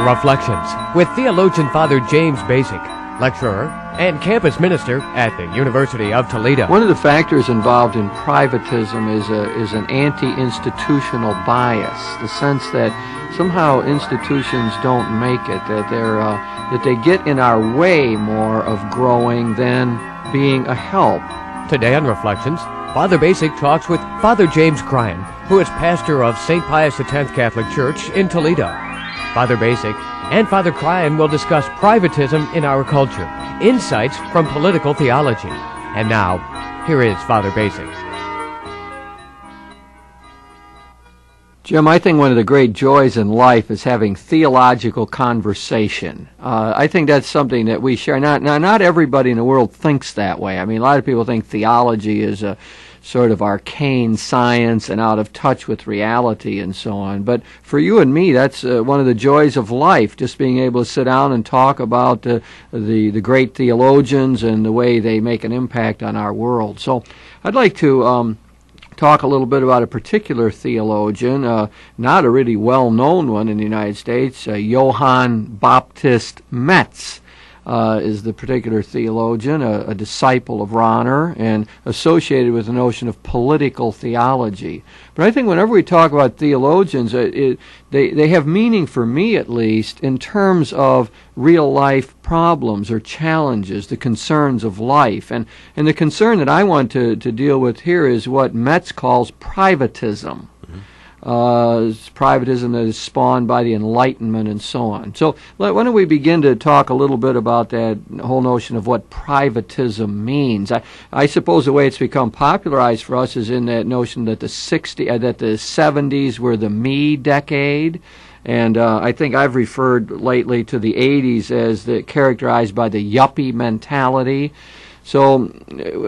Reflections with theologian Father James Bacik, lecturer and campus minister at the University of Toledo. One of the factors involved in privatism is an anti-institutional bias, the sense that somehow institutions don't make it, that they get in our way more of growing than being a help. Today on Reflections, Father Bacik talks with Father James Cryan, who is pastor of St. Pius X Catholic Church in Toledo. Father Bacik and Father Cryan will discuss privatism in our culture, insights from political theology. And now, here is Father Bacik. Jim, I think one of the great joys in life is having theological conversation. I think that's something that we share. Not everybody in the world thinks that way. I mean, a lot of people think theology is a sort of arcane science and out of touch with reality and so on. But for you and me, that's one of the joys of life, just being able to sit down and talk about the great theologians and the way they make an impact on our world. So I'd like to talk a little bit about a particular theologian, not a really well-known one in the United States. Johann Baptist Metz is the particular theologian, a disciple of Rahner, and associated with the notion of political theology. But I think whenever we talk about theologians, they have meaning, for me at least, in terms of real-life problems or challenges, the concerns of life. And the concern that I want to deal with here is what Metz calls privatism. Privatism that is spawned by the Enlightenment and so on. So why don't we begin to talk a little bit about that whole notion of what privatism means. I suppose the way it's become popularized for us is in that notion that the 70s were the me decade. And I think I've referred lately to the 80s as characterized by the yuppie mentality. So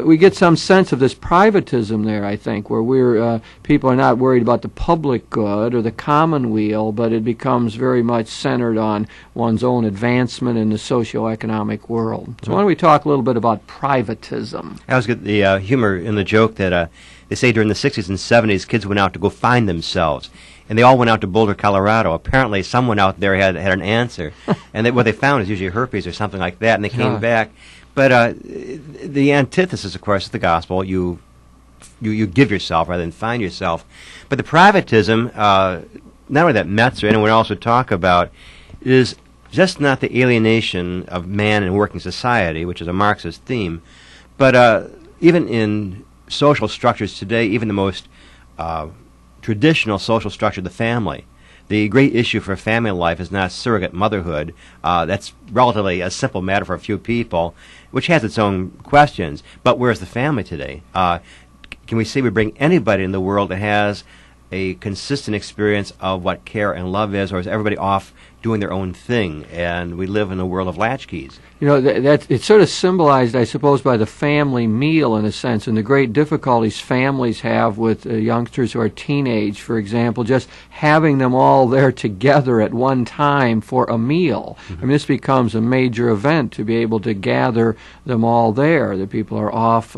we get some sense of this privatism there, I think, where people are not worried about the public good or the commonweal, but it becomes very much centered on one's own advancement in the socioeconomic world. So why don't we talk a little bit about privatism? I always get the humor in the joke that they say during the 60s and 70s, kids went out to go find themselves. And they all went out to Boulder, Colorado. Apparently someone out there had an answer. And what they found is usually herpes or something like that, and they came back. But the antithesis, of course, is the gospel. You give yourself rather than find yourself. But the privatism, not only that Metz or anyone else would talk about, is just not the alienation of man in working society, which is a Marxist theme, but even in social structures today, even the most traditional social structure, the family. The great issue for family life is not surrogate motherhood. That's relatively a simple matter for a few people, which has its own questions. But where's the family today? Can we say we bring anybody in the world that has a consistent experience of what care and love is, or is everybody off doing their own thing, and we live in a world of latchkeys? You know, it's sort of symbolized, I suppose, by the family meal in a sense, and the great difficulties families have with youngsters who are teenage, for example, just having them all there together at one time for a meal. I mean, this becomes a major event to be able to gather them all there. The people are off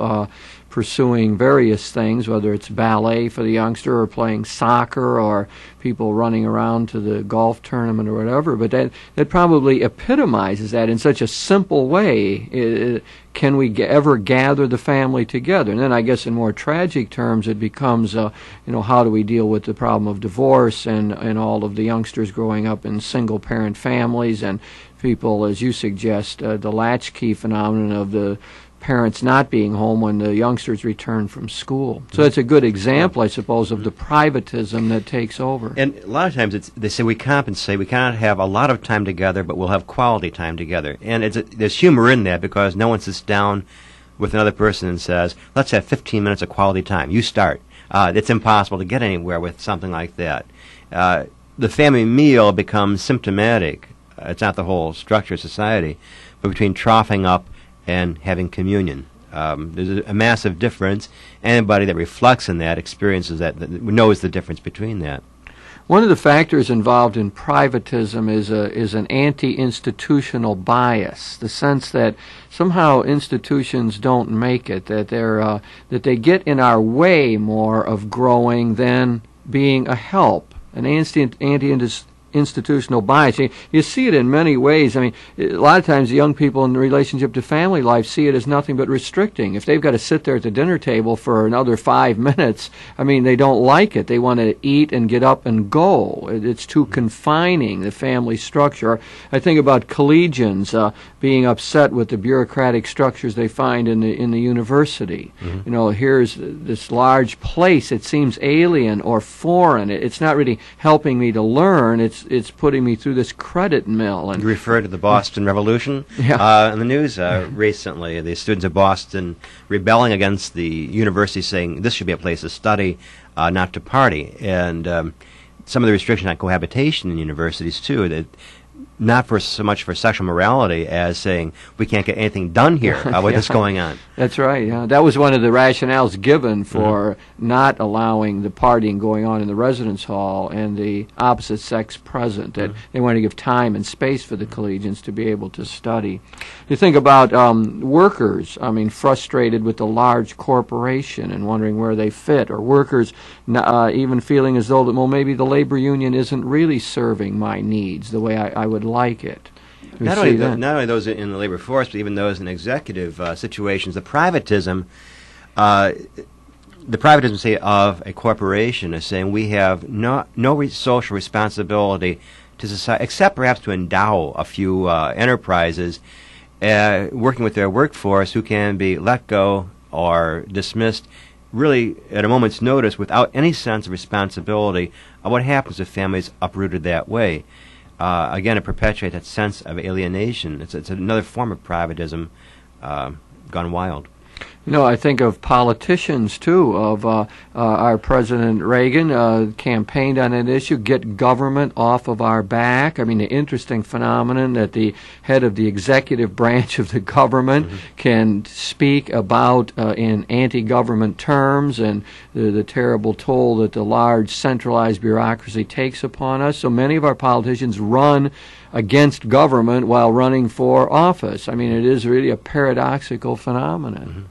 pursuing various things, whether it's ballet for the youngster or playing soccer or people running around to the golf tournament or whatever. But that probably epitomizes that in such a simple way. Can we ever gather the family together? And then I guess in more tragic terms it becomes, how do we deal with the problem of divorce and all of the youngsters growing up in single-parent families and people, as you suggest, the latchkey phenomenon of the parents not being home when the youngsters return from school. So it's a good example, I suppose, of the privatism that takes over. And a lot of times they say we compensate. We cannot have a lot of time together, but we'll have quality time together. And there's humor in that because no one sits down with another person and says, let's have 15 minutes of quality time. You start. It's impossible to get anywhere with something like that. The family meal becomes symptomatic. It's not the whole structure of society, but between troughing up and having communion. There's a massive difference. Anybody that reflects in that experiences that knows the difference between that. One of the factors involved in privatism is an anti-institutional bias, the sense that somehow institutions don't make it, that they get in our way more of growing than being a help. An institutional bias. You see it in many ways. I mean, a lot of times the young people in relationship to family life see it as nothing but restricting. If they've got to sit there at the dinner table for another 5 minutes, I mean, they don't like it. They want to eat and get up and go. It's too confining, the family structure. I think about collegians being upset with the bureaucratic structures they find in the university. You know, here's this large place. It seems alien or foreign. It's not really helping me to learn. It's putting me through this credit mill. And you refer to the Boston Revolution in the news recently. The students of Boston rebelling against the university, saying this should be a place to study, not to party. And some of the restrictions on cohabitation in universities too. That not for so much for sexual morality as saying we can't get anything done here with this going on. That's right. Yeah, that was one of the rationales given for not allowing the partying going on in the residence hall and the opposite sex present. That they wanted to give time and space for the collegians to be able to study. You think about workers. I mean, frustrated with the large corporation and wondering where they fit, or workers even feeling as though that, well, maybe the labor union isn't really serving my needs the way I would like it. Not only those in the labor force, but even those in executive situations. The privatism, say, of a corporation is saying we have no social responsibility to society, except perhaps to endow a few enterprises working with their workforce who can be let go or dismissed really at a moment's notice without any sense of responsibility of what happens if families uprooted that way. Again, it perpetuates that sense of alienation. It's another form of privatism gone wild. You know, I think of politicians, too, of our President Reagan campaigned on an issue, get government off of our back. I mean, the interesting phenomenon that the head of the executive branch of the government can speak about in anti-government terms, and the terrible toll that the large centralized bureaucracy takes upon us. So many of our politicians run against government while running for office. I mean, it is really a paradoxical phenomenon.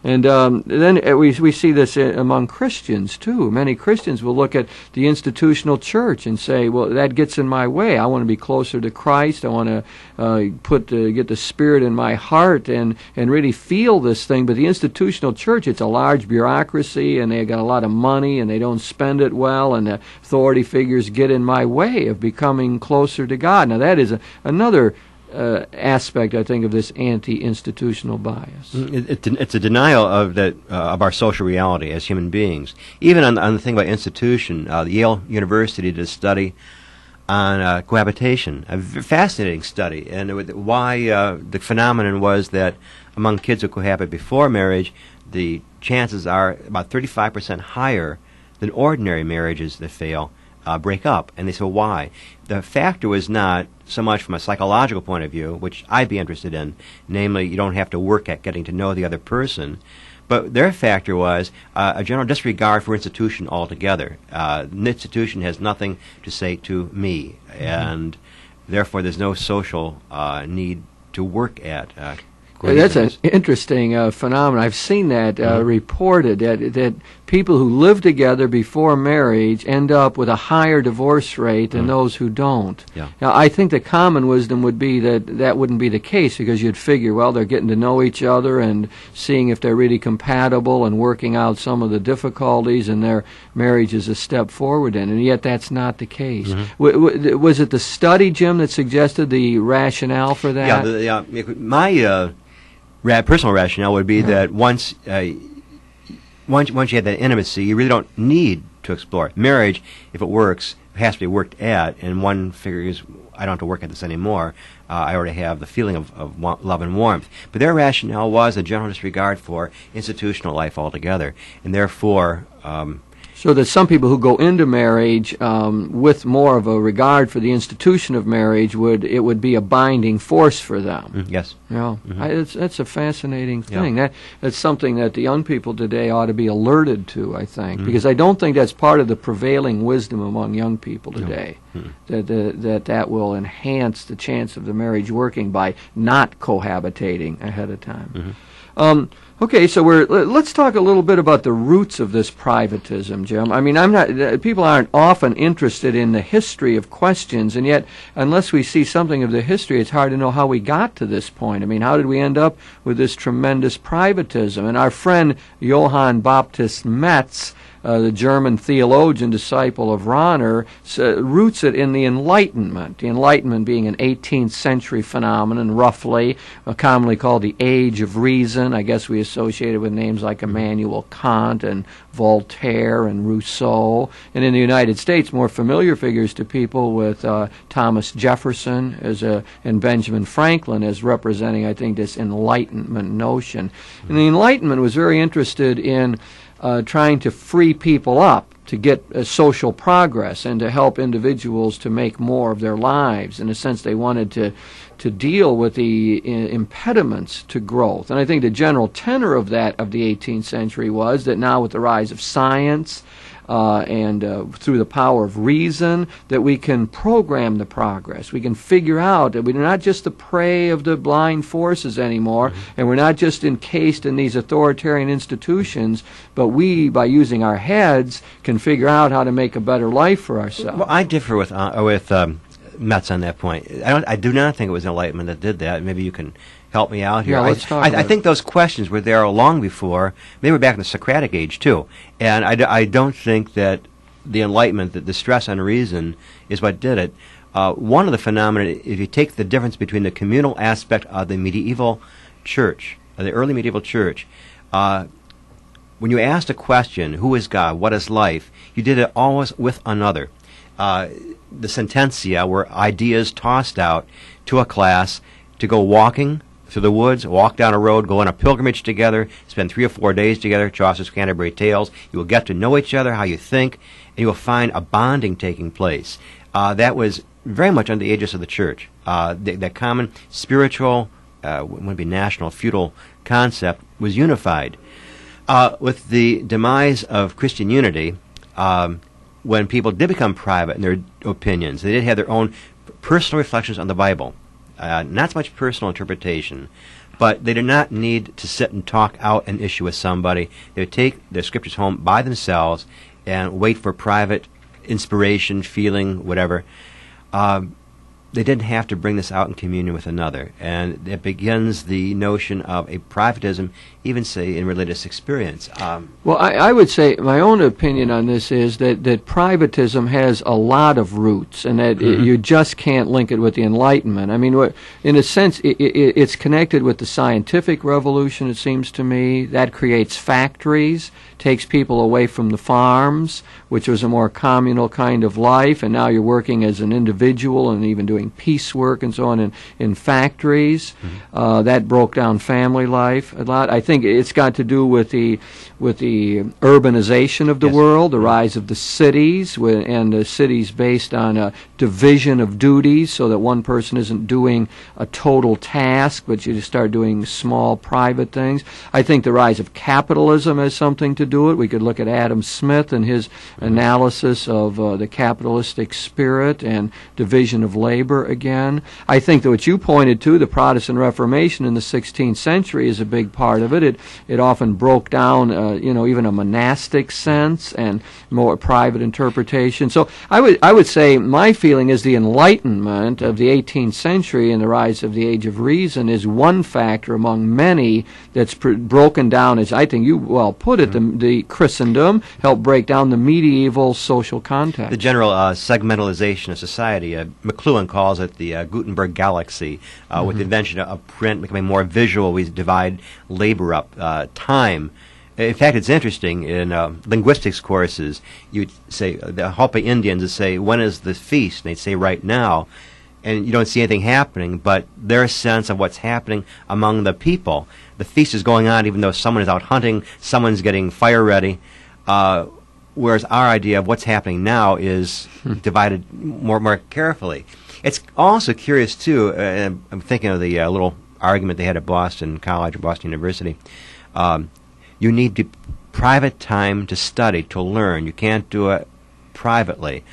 And then we see this among Christians, too. Many Christians will look at the institutional church and say, well, that gets in my way. I want to be closer to Christ. I want to get the Spirit in my heart and really feel this thing. But the institutional church, it's a large bureaucracy, and they've got a lot of money, and they don't spend it well, and the authority figures get in my way of becoming closer to God. Now, that is another aspect, I think, of this anti-institutional bias. It's a denial of our social reality as human beings. Even on the thing about institution, Yale University did a study on cohabitation, a fascinating study, and why the phenomenon was that among kids who cohabit before marriage, the chances are about 35% higher than ordinary marriages that fail break up. And they say, well, why? The factor was not so much from a psychological point of view, which I'd be interested in, namely you don't have to work at getting to know the other person, but their factor was a general disregard for institution altogether. The institution has nothing to say to me, and therefore there's no social need to work at. That's an interesting phenomenon. I've seen that reported, that people who live together before marriage end up with a higher divorce rate than those who don't. Yeah. Now, I think the common wisdom would be that wouldn't be the case, because you'd figure, well, they're getting to know each other and seeing if they're really compatible and working out some of the difficulties, and their marriage is a step forward in. And yet that's not the case. Was it the study, Jim, that suggested the rationale for that? Yeah, my personal rationale would be that once you have that intimacy, you really don't need to explore it. Marriage, if it works, it has to be worked at, and one figures, I don't have to work at this anymore. I already have the feeling of love and warmth. But their rationale was a general disregard for institutional life altogether, and therefore so that some people who go into marriage with more of a regard for the institution of marriage would be a binding force for them. Yes. Yeah. That's a fascinating thing. Yeah. That's something that the young people today ought to be alerted to, I think, because I don't think that's part of the prevailing wisdom among young people today. That will enhance the chance of the marriage working by not cohabitating ahead of time. Okay, so let's talk a little bit about the roots of this privatism, Jim. I mean, people aren't often interested in the history of questions, and yet, unless we see something of the history, it's hard to know how we got to this point. I mean, how did we end up with this tremendous privatism? And our friend Johann Baptist Metz, the German theologian, disciple of Rahner, roots it in the Enlightenment. The Enlightenment being an 18th century phenomenon, roughly, commonly called the Age of Reason. I guess we associate it with names like Immanuel Kant and Voltaire and Rousseau. And in the United States, more familiar figures to people with Thomas Jefferson and Benjamin Franklin as representing, I think, this Enlightenment notion. And the Enlightenment was very interested in trying to free people up to get social progress and to help individuals to make more of their lives. In a sense, they wanted to deal with the impediments to growth. And I think the general tenor of that of the 18th century was that now with the rise of science and through the power of reason, that we can program the progress. We can figure out that we're not just the prey of the blind forces anymore, and we're not just encased in these authoritarian institutions, but we, by using our heads, can figure out how to make a better life for ourselves. Well, I differ with Metz on that point. I do not think it was Enlightenment that did that. Maybe you can help me out here. Yeah, let's talk about I think those questions were there long before. They were back in the Socratic age, too. And I don't think that the Enlightenment, the stress on reason, is what did it. One of the phenomena, if you take the difference between the communal aspect of the medieval church, the early medieval church, when you asked a question, who is God, what is life, you did it always with another. The sententia were ideas tossed out to a class to go walking through the woods, walk down a road, go on a pilgrimage together, spend 3 or 4 days together, Chaucer's Canterbury Tales. You will get to know each other, how you think, and you will find a bonding taking place. That was very much under the aegis of the church. That common spiritual, wouldn't be national, feudal concept was unified. With the demise of Christian unity, when people did become private in their opinions, they did have their own personal reflections on the Bible. Not so much personal interpretation, but they did not need to sit and talk out an issue with somebody. They would take their scriptures home by themselves and wait for private inspiration, feeling, whatever. They didn't have to bring this out in communion with another. And it begins the notion of a privatism, even, say, in religious experience. Well, I would say my own opinion on this is that privatism has a lot of roots, and that you just can't link it with the Enlightenment. I mean, in a sense, it's connected with the scientific revolution, it seems to me. That creates factories, takes people away from the farms, which was a more communal kind of life, and now you're working as an individual and even doing piecework and so on in factories. That broke down family life a lot. I think it's got to do with the urbanization of the world, the rise of the cities, and the cities based on a division of duties, so that one person isn't doing a total task, but you just start doing small private things. I think the rise of capitalism has something to do with it. We could look at Adam Smith and his analysis of the capitalistic spirit and division of labor again. I think that what you pointed to, the Protestant Reformation in the 16th century, is a big part of it. It often broke down, even a monastic sense and more private interpretation. So I would say my feeling is the Enlightenment of the 18th century and the rise of the Age of Reason is one factor among many that's broken down, as I think you well put it, the Christendom helped break down the medieval social context. The general segmentalization of society, McLuhan calls it the Gutenberg galaxy, with the invention of print becoming more visual. We divide labor up, time. In fact, it's interesting, in linguistics courses, you'd say, the Hopi Indians would say, when is the feast? And they'd say, right now. And you don't see anything happening, but their sense of what's happening among the people. The feast is going on even though someone is out hunting, someone's getting fire ready, whereas our idea of what's happening now is divided more carefully. It's also curious, too, and I'm thinking of the little argument they had at Boston College or Boston University. You need private time to study, to learn. You can't do it privately.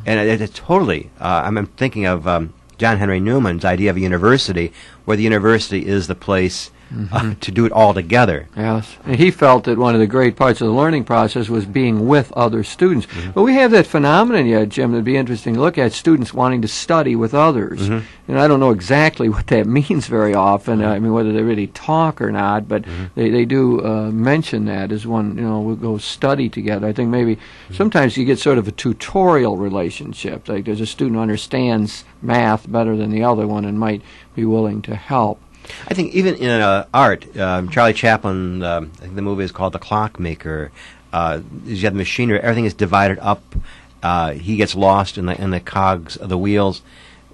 And it's totally, I'm thinking of John Henry Newman's idea of a university, where the university is the place to do it all together. Yes. And he felt that one of the great parts of the learning process was being with other students. But we have that phenomenon yet, Jim, that'd be interesting to look at, students wanting to study with others. And I don't know exactly what that means very often, I mean, whether they really talk or not, but they do mention that as one, we'll go study together. I think maybe sometimes you get sort of a tutorial relationship, like there's a student who understands math better than the other one and might be willing to help. I think even in art, Charlie Chaplin, I think the movie is called The Clockmaker. You have the machinery, everything is divided up. He gets lost in the cogs of the wheels.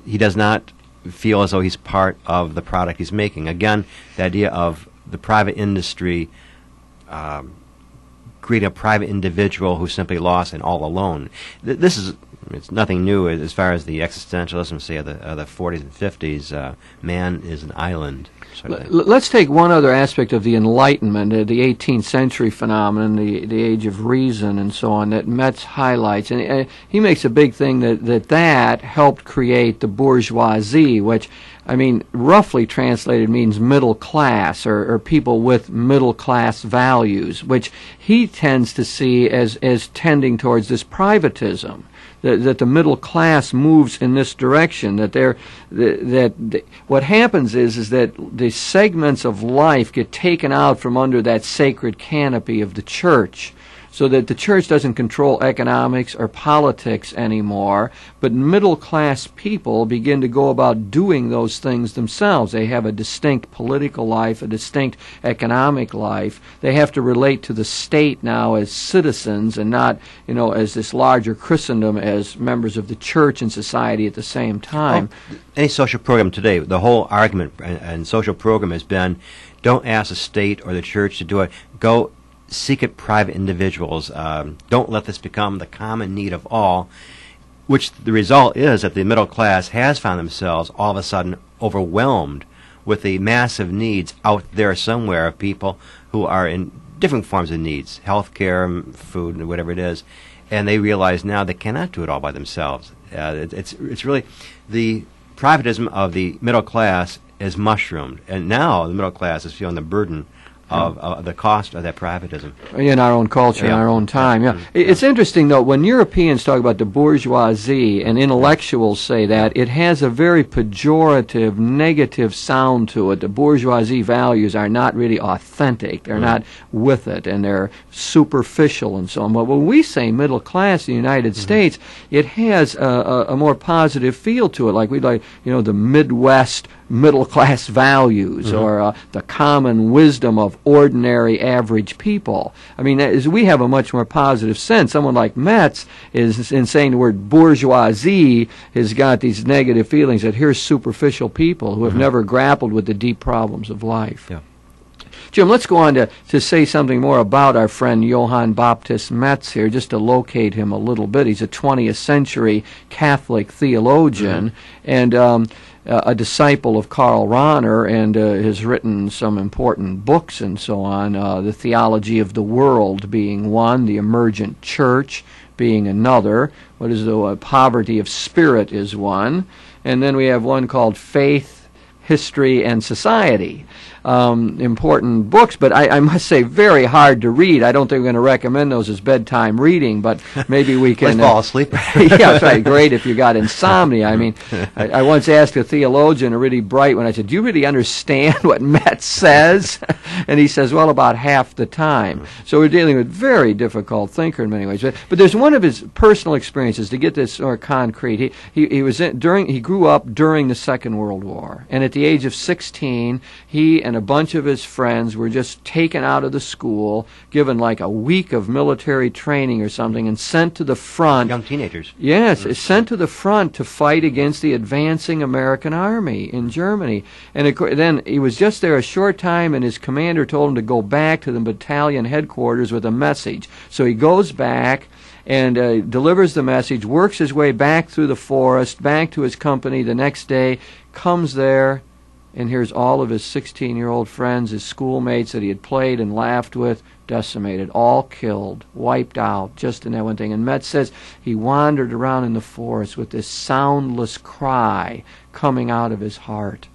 He does not feel as though he's part of the product he's making. Again, the idea of the private industry creating a private individual who's simply lost and all alone. It's nothing new as far as the existentialism, say, of the 40s and 50s. Man is an island. Let's take one other aspect of the Enlightenment, the 18th century phenomenon, the age of reason and so on, that Metz highlights. And he makes a big thing that helped create the bourgeoisie, which, I mean, roughly translated means middle class or people with middle class values, which he tends to see as tending towards this privatism. That the middle class moves in this direction. What happens is that the segments of life get taken out from under that sacred canopy of the church, so that the church doesn't control economics or politics anymore, but middle-class people begin to go about doing those things themselves. They have a distinct political life, a distinct economic life. They have to relate to the state now as citizens and not, as this larger Christendom as members of the church and society at the same time. Any social program today, the whole argument and social program has been, don't ask the state or the church to do it. Go seek it private individuals. Don't let this become the common need of all, which the result is that the middle class has found themselves all of a sudden overwhelmed with the massive needs out there somewhere of people who are in different forms of needs, health care, food, and whatever it is, and they realize now they cannot do it all by themselves. It's really the privatism of the middle class is mushroomed, and now the middle class is feeling the burden of the cost of that privatism. In our own culture, in our own time, It's interesting, though, when Europeans talk about the bourgeoisie and intellectuals say that, it has a very pejorative, negative sound to it. The bourgeoisie values are not really authentic. They're not with it, and they're superficial and so on. But when we say middle class in the United States, it has a more positive feel to it, like we'd like, the Midwest middle-class values or the common wisdom of ordinary average people. I mean, we have a much more positive sense. Someone like Metz is, in saying the word bourgeoisie, has got these negative feelings that here's superficial people who have never grappled with the deep problems of life. Yeah. Jim, let's go on to say something more about our friend Johann Baptist Metz here, just to locate him a little bit. He's a 20th century Catholic theologian and a disciple of Karl Rahner, and has written some important books and so on, The Theology of the World being one, The Emergent Church being another, Poverty of Spirit is one, and then we have one called Faith, History, and Society. Important books, but I must say very hard to read. I don't think we're going to recommend those as bedtime reading, but maybe we can fall asleep. Yeah, that's right. Great if you got insomnia. I mean, I once asked a theologian, a really bright one, I said, do you really understand what Metz says? And he says, well, about half the time. So we're dealing with a very difficult thinker in many ways. But there's one of his personal experiences, to get this more concrete. He grew up during the Second World War, and at the age of 16, he and a bunch of his friends were just taken out of the school, given like a week of military training or something, and sent to the front. Young teenagers. Yes, sent to the front to fight against the advancing American army in Germany. And then he was just there a short time, and his commander told him to go back to the battalion headquarters with a message. So he goes back and delivers the message, works his way back through the forest, back to his company the next day, comes there, and here's all of his 16-year-old friends, his schoolmates that he had played and laughed with, decimated, all killed, wiped out, just in that one thing. And Metz says he wandered around in the forest with this soundless cry coming out of his heart.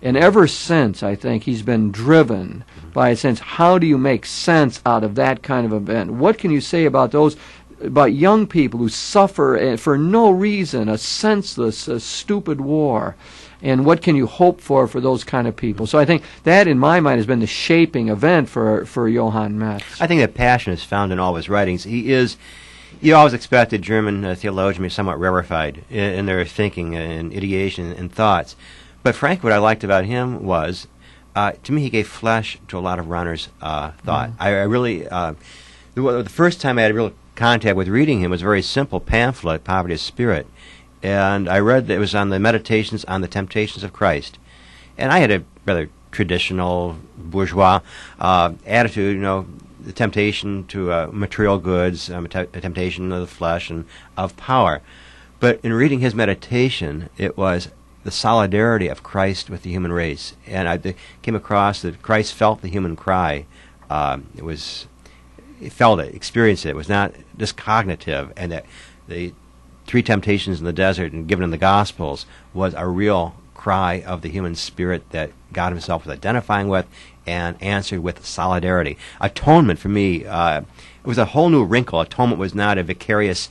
And ever since, I think, he's been driven by a sense, how do you make sense out of that kind of event? What can you say about those, about young people who suffer for no reason, a senseless, a stupid war? And what can you hope for those kind of people? So I think that, in my mind, has been the shaping event for Johann Metz. I think that passion is found in all his writings. You always expected German theologians to be somewhat rarefied in their thinking and ideation and thoughts. But frankly, what I liked about him was, to me, he gave flesh to a lot of Rahner's thought. I really, the first time I had real contact with reading him was a very simple pamphlet, Poverty of Spirit. And I read that it was on the Meditations on the Temptations of Christ. And I had a rather traditional bourgeois attitude, the temptation to material goods, a temptation of the flesh and of power. But in reading his meditation, it was the solidarity of Christ with the human race. And I came across that Christ felt the human cry. He felt it, experienced it. It was not just cognitive. And that the three temptations in the desert and given in the Gospels was a real cry of the human spirit that God himself was identifying with and answered with solidarity. Atonement, for me, it was a whole new wrinkle. Atonement was not a vicarious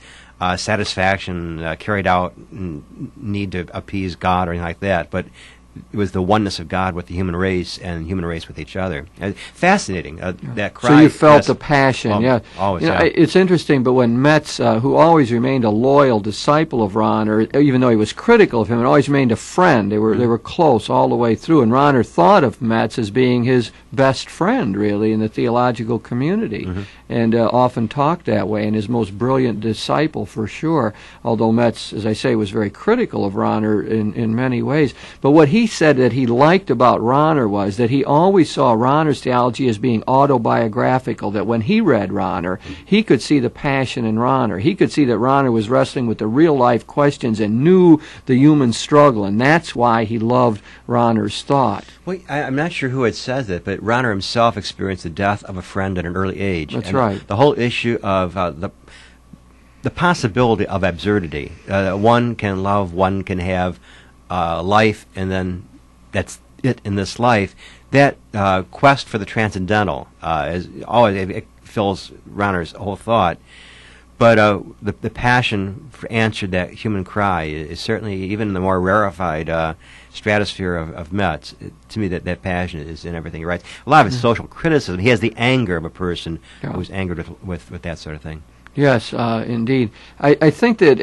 satisfaction carried out need to appease God or anything like that, but it was the oneness of God with the human race and human race with each other. Fascinating, that cry. So you felt the passion, yeah. Always, It's interesting, but when Metz, who always remained a loyal disciple of Rahner, even though he was critical of him, and always remained a friend, they were close all the way through, and Rahner thought of Metz as being his best friend, really, in the theological community, and often talked that way, and his most brilliant disciple, for sure, although Metz, as I say, was very critical of Rahner in many ways. But what he said that he liked about Rahner was that he always saw Rahner's theology as being autobiographical, that when he read Rahner, he could see the passion in Rahner. He could see that Rahner was wrestling with the real-life questions and knew the human struggle, and that's why he loved Rahner's thought. Well, I'm not sure who had said that, but Rahner himself experienced the death of a friend at an early age. That's right. The whole issue of the possibility of absurdity. One can love, one can have life, and then that's it in this life. That quest for the transcendental is always, it fills Rahner's whole thought. But the passion for answered that human cry is certainly, even in the more rarefied stratosphere of Metz, to me that passion is in everything he writes. A lot of it's social criticism. He has the anger of a person who's angered with that sort of thing. Yes, indeed. I think that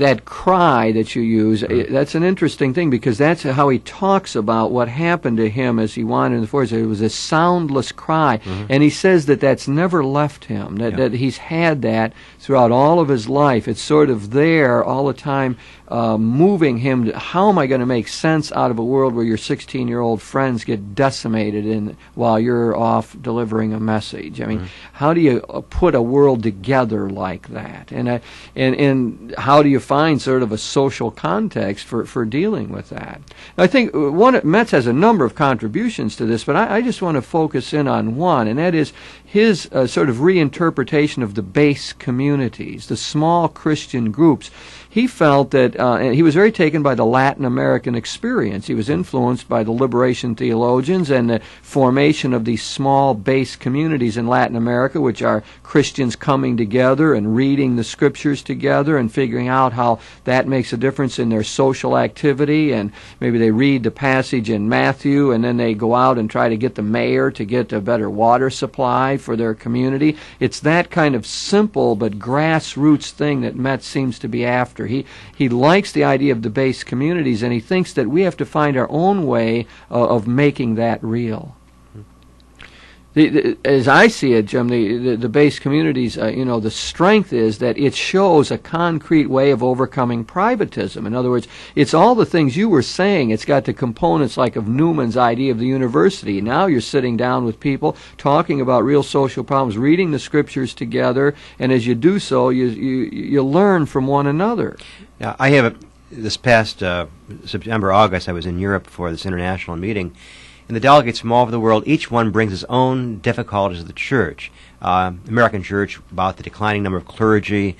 that cry that you use, that's an interesting thing, because that's how he talks about what happened to him as he wandered in the forest. It was a soundless cry, and he says that that's never left him, that he's had that throughout all of his life. It's sort of there all the time, moving him to, how am I going to make sense out of a world where your 16-year-old friends get decimated while you're off delivering a message? I mean, how do you put a world together like that, and how do you find sort of a social context for dealing with that? I think Metz has a number of contributions to this, but I just want to focus in on one, and that is his sort of reinterpretation of the base communities, the small Christian groups. He felt that, and he was very taken by the Latin American experience. He was influenced by the liberation theologians and the formation of these small base communities in Latin America, which are Christians coming together and reading the scriptures together and figuring out how that makes a difference in their social activity. And maybe they read the passage in Matthew, and then they go out and try to get the mayor to get a better water supply for their community. It's that kind of simple but grassroots thing that Metz seems to be after. He likes the idea of the base communities, and he thinks that we have to find our own way of making that real. As I see it, Jim, the base communities, the strength is that it shows a concrete way of overcoming privatism. In other words, it's all the things you were saying. It's got the components like of Newman's idea of the university. Now you're sitting down with people, talking about real social problems, reading the scriptures together, and as you do so, you learn from one another. Now, I have this past September, August, I was in Europe for this international meeting, and the delegates from all over the world, each one brings his own difficulties of the church. American church, about the declining number of clergy,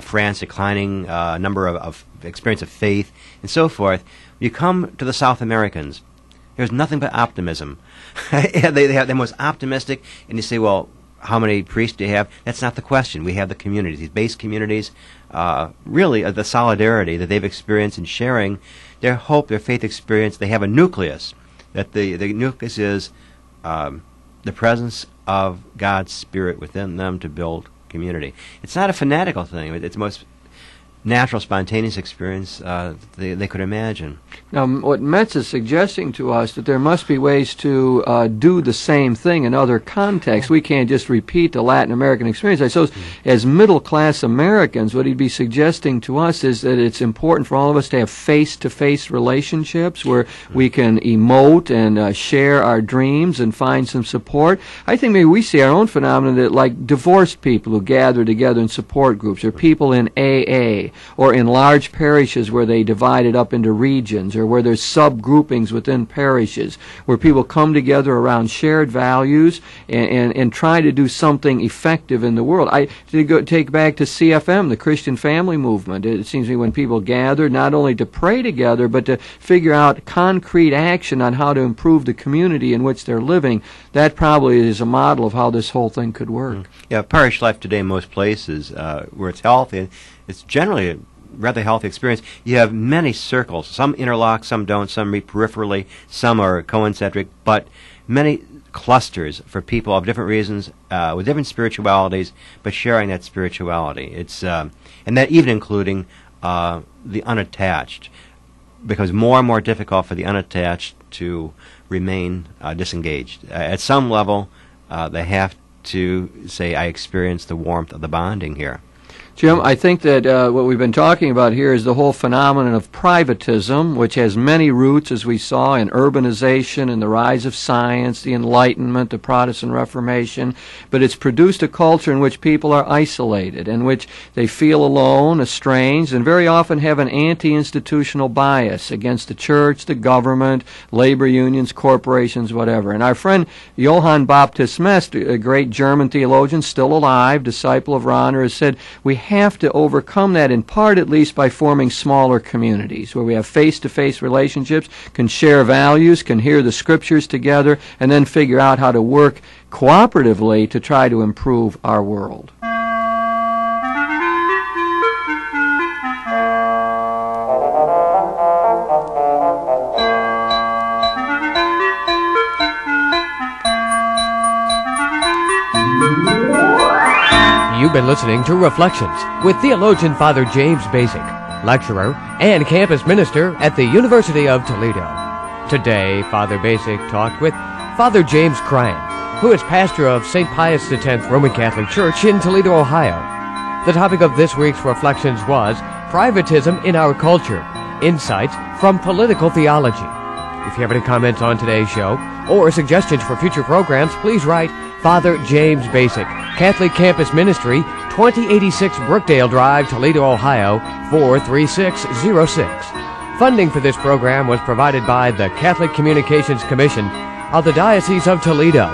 France, declining number of experience of faith, and so forth. When you come to the South Americans, there's nothing but optimism. They're most optimistic, and you say, well, how many priests do you have? That's not the question. We have the communities, these base communities, really the solidarity that they've experienced in sharing their hope, their faith experience. They have a nucleus, that the nucleus is the presence of God's Spirit within them to build community. It's not a fanatical thing. It's the most natural, spontaneous experience they could imagine. Now, what Metz is suggesting to us that there must be ways to do the same thing in other contexts. We can't just repeat the Latin American experience. I suppose as middle-class Americans, what he'd be suggesting to us is that it's important for all of us to have face-to-face relationships where we can emote and share our dreams and find some support. I think maybe we see our own phenomenon that, like, divorced people who gather together in support groups, or people in AA, or in large parishes where they divide it up into regions, or where there's subgroupings within parishes, where people come together around shared values and try to do something effective in the world. Take back to CFM, the Christian Family Movement. It seems to me when people gather, not only to pray together, but to figure out concrete action on how to improve the community in which they're living, that probably is a model of how this whole thing could work. Yeah, parish life today in most places where it's healthy, it's generally a rather healthy experience. You have many circles. Some interlock, some don't, some meet peripherally, some are concentric, but many clusters for people of different reasons, with different spiritualities, but sharing that spirituality. It's and that even including the unattached, becomes more and more difficult for the unattached to remain disengaged. At some level, they have to say, I experience the warmth of the bonding here. Jim, I think that what we've been talking about here is the whole phenomenon of privatism, which has many roots, as we saw, in urbanization and the rise of science, the Enlightenment, the Protestant Reformation. But it's produced a culture in which people are isolated, in which they feel alone, estranged, and very often have an anti-institutional bias against the church, the government, labor unions, corporations, whatever. And our friend Johann Baptist Metz, a great German theologian, still alive, disciple of Rahner, has said, we have to overcome that, in part at least, by forming smaller communities where we have face-to-face relationships, can share values, can hear the scriptures together, and then figure out how to work cooperatively to try to improve our world. You've been listening to Reflections with theologian Father James Bacik, lecturer and campus minister at the University of Toledo. Today, Father Bacik talked with Father James Cryan, who is pastor of St. Pius X Roman Catholic Church in Toledo, Ohio. The topic of this week's Reflections was Privatism in Our Culture, Insights from Political Theology. If you have any comments on today's show or suggestions for future programs, please write Father James Bacik, Catholic Campus Ministry, 2086 Brookdale Drive, Toledo, Ohio, 43606. Funding for this program was provided by the Catholic Communications Commission of the Diocese of Toledo.